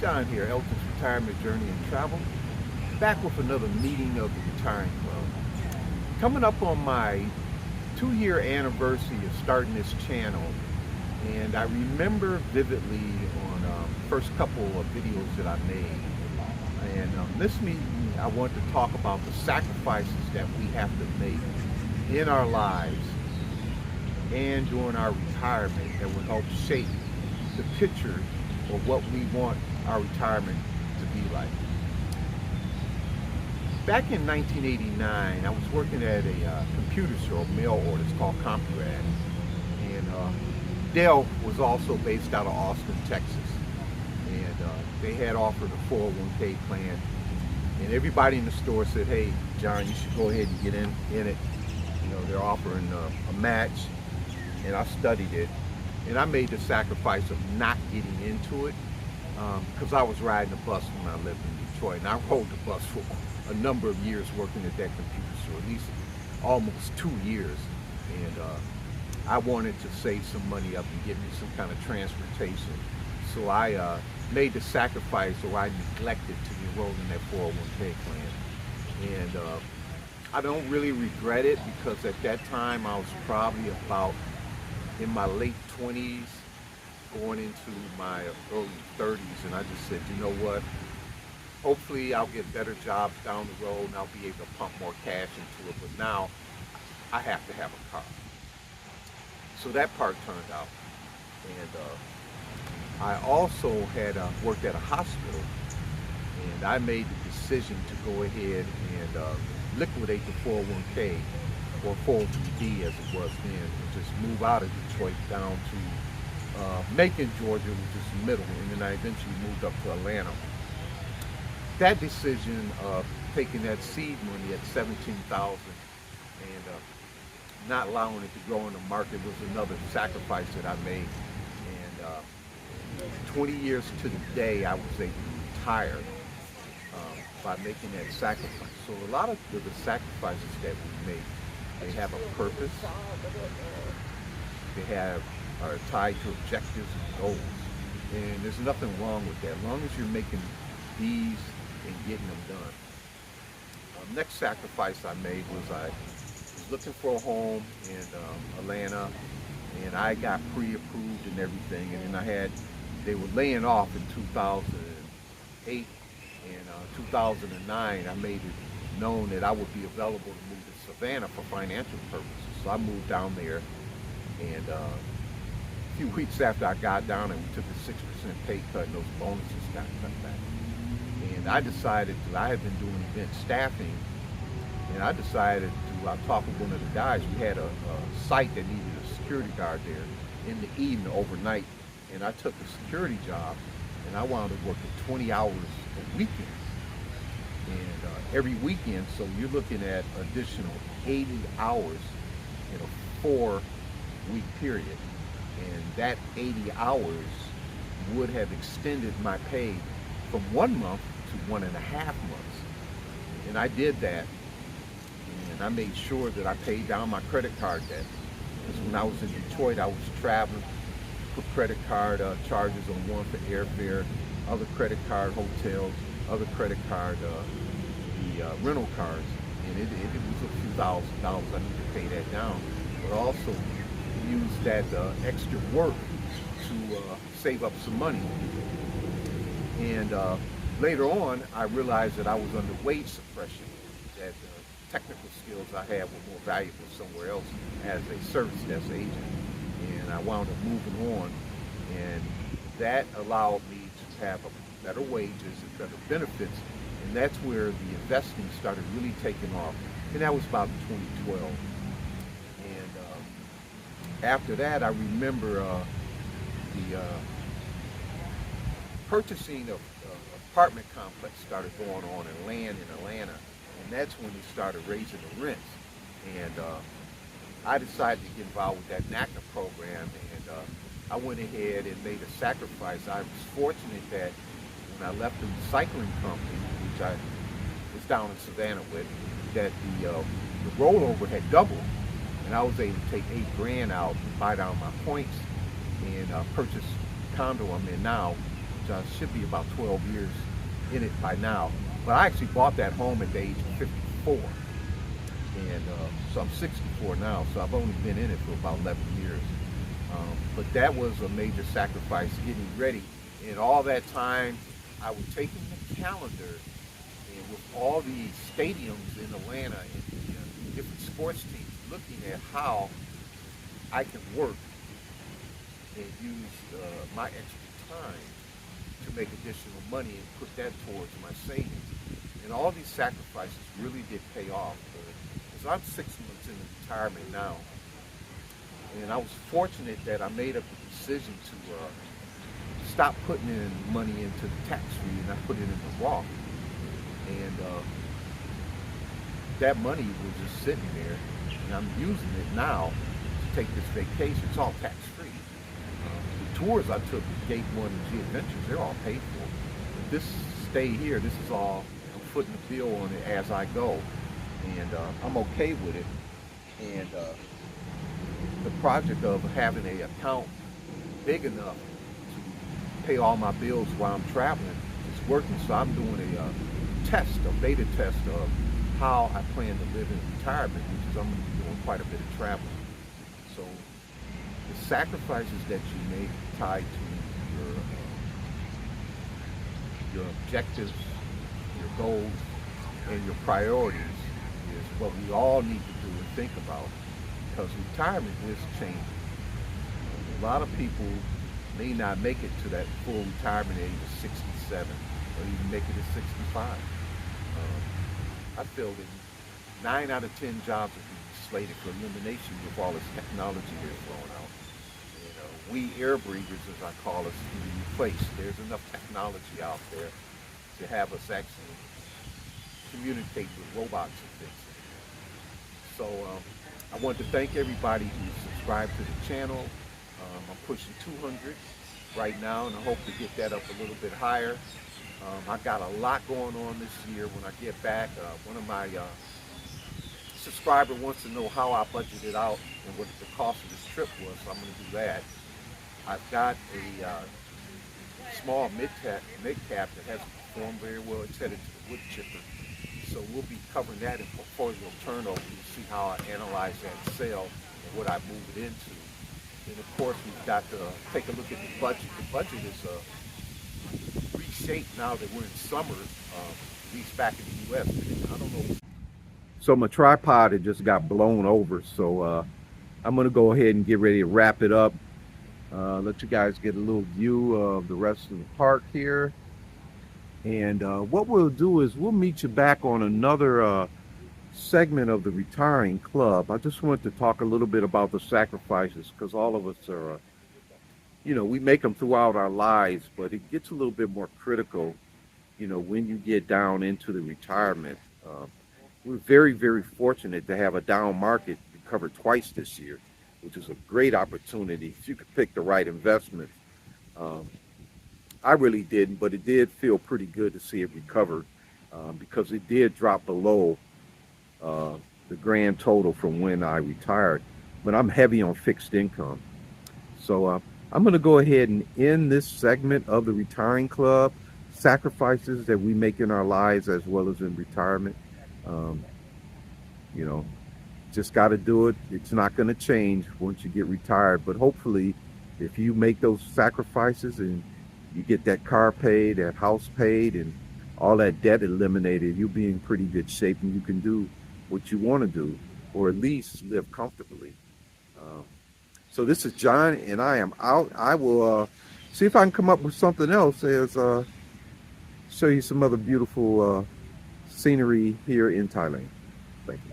Don here, Elton's Retirement Journey and Travel, back with another meeting of the Retiring Club. Coming up on my 2-year anniversary of starting this channel, and I remember vividly on first couple of videos that I made. And this meeting, I want to talk about the sacrifices that we have to make in our lives and during our retirement that will help shape the picture of what we want our retirement to be like. Back in 1989, I was working at a computer store, mail orders, called CompuRad, and Dell was also based out of Austin, Texas, and they had offered a 401k plan, and everybody in the store said, "Hey, John, you should go ahead and get in it. You know, they're offering a match," and I studied it, and I made the sacrifice of not getting into it because I was riding the bus when I lived in Detroit, and I rode the bus for a number of years working at that computer store, at least almost 2 years, and I wanted to save some money up and get me some kind of transportation, so I made the sacrifice, or I neglected to enroll in that 401k plan, and I don't really regret it because at that time I was probably about in my late 20s, going into my early 30s, and I just said, you know what, hopefully I'll get better jobs down the road and I'll be able to pump more cash into it, but now I have to have a car. So that part turned out. And I also had worked at a hospital, and I made the decision to go ahead and liquidate the 401k, or 403b as it was then, and just move out of Detroit down to Macon, Georgia, which is the middle, and then I eventually moved up to Atlanta. That decision of taking that seed money at $17,000 and not allowing it to grow in the market was another sacrifice that I made. And 20 years to the day, I was able to retire by making that sacrifice. So a lot of the sacrifices that we make, they have a purpose, they are tied to objectives and goals, and there's nothing wrong with that, as long as you're making these and getting them done. Next sacrifice I made was I was looking for a home in Atlanta, and I got pre-approved and everything, and then they were laying off in 2008, and 2009 I made it known that I would be available to move to Savannah for financial purposes. So I moved down there, and a few weeks after I got down there, we took a 6% pay cut, and those bonuses got cut back. And I decided I had been doing event staffing, and I decided I talked with one of the guys. We had a site that needed a security guard there in the evening, overnight, and I took a security job, and I wound up working 20 hours a weekend. And every weekend, so you're looking at additional 80 hours in a 4-week period. And that 80 hours would have extended my pay from 1 month to 1.5 months. And I did that, and I made sure that I paid down my credit card debt. Because when I was in Detroit, I was traveling, put credit card charges on one for airfare, other credit card hotels, other credit card the rental cars, and it was a few $1,000s. I need to pay that down, but also use that extra work to save up some money. And later on, I realized that I was under wage suppression, that the technical skills I had were more valuable somewhere else as a service desk agent, and I wound up moving on, and that allowed me to have better wages and better benefits, and that's where the investing started really taking off, and that was about 2012. And after that, I remember the purchasing of apartment complex started going on in land in Atlanta, and that's when they started raising the rents. And I decided to get involved with that NACA program, and I went ahead and made a sacrifice. I was fortunate that when I left the recycling company, which I was down in Savannah with, that the rollover had doubled, and I was able to take $8 grand out and buy down my points and purchase the condo I'm in now, should be about 12 years in it by now. But I actually bought that home at the age of 54. And so I'm 64 now, so I've only been in it for about 11 years. But that was a major sacrifice, getting ready. And all that time, I was taking the calendar and with all the stadiums in Atlanta and the different sports teams, looking at how I can work and use my extra time to make additional money and put that towards my savings. And all these sacrifices really did pay off. Because I'm 6 months into retirement now. And I was fortunate that I made up the decision to stop putting in money into the tax-free and I put it in the Roth. And that money was just sitting there, and I'm using it now to take this vacation. It's all tax-free. The tours I took with Gate 1 and G Adventures, they're all paid for. But this stay here, this is all, I'm footing the bill on it as I go. And I'm okay with it. And the project of having an account big enough to pay all my bills while I'm traveling is working. So I'm doing a beta test of how I plan to live in retirement, which is I'm going to be doing quite a bit of traveling. So the sacrifices that you make tied to your objectives, your goals, and your priorities is what we all need to do and think about, because retirement is changing. A lot of people may not make it to that full retirement age of 67 or even make it at 65. I feel that 9 out of 10 jobs are being slated for elimination with all this technology they're throwing out. You know, we air breathers, as I call us, can be replaced. There's enough technology out there to have us actually communicate with robots and things. So I want to thank everybody who subscribed to the channel. I'm pushing 200 right now, and I hope to get that up a little bit higher. I got a lot going on this year. When I get back, one of my subscribers wants to know how I budgeted out and what the cost of this trip was, so I'm going to do that. I've got a small mid-cap that hasn't performed very well. It's headed to the wood chipper. So we'll be covering that in portfolio turnover to see how I analyze that sale and what I move it into. And of course, we've got to take a look at the budget. The budget is reshaped now that we're in summer, at least back in the U.S. I don't know. So my tripod had just got blown over, so I'm going to go ahead and get ready to wrap it up. Let you guys get a little view of the rest of the park here. And what we'll do is we'll meet you back on another segment of the Retiring Club. I just wanted to talk a little bit about the sacrifices, because all of us are, you know, we make them throughout our lives, but it gets a little bit more critical, you know, when you get down into the retirement. We're very, very fortunate to have a down market recover twice this year, which is a great opportunity if you could pick the right investment. I really didn't, but it did feel pretty good to see it recover because it did drop below the grand total from when I retired. But I'm heavy on fixed income. So I'm going to go ahead and end this segment of the Retiring Club, sacrifices that we make in our lives as well as in retirement. You know, just got to do it. It's not going to change once you get retired. But hopefully, if you make those sacrifices and you get that car paid, that house paid, and all that debt eliminated, you'll be in pretty good shape and you can do what you want to do, or at least live comfortably. So this is John, and I am out. I will see if I can come up with something else as show you some other beautiful scenery here in Thailand. Thank you.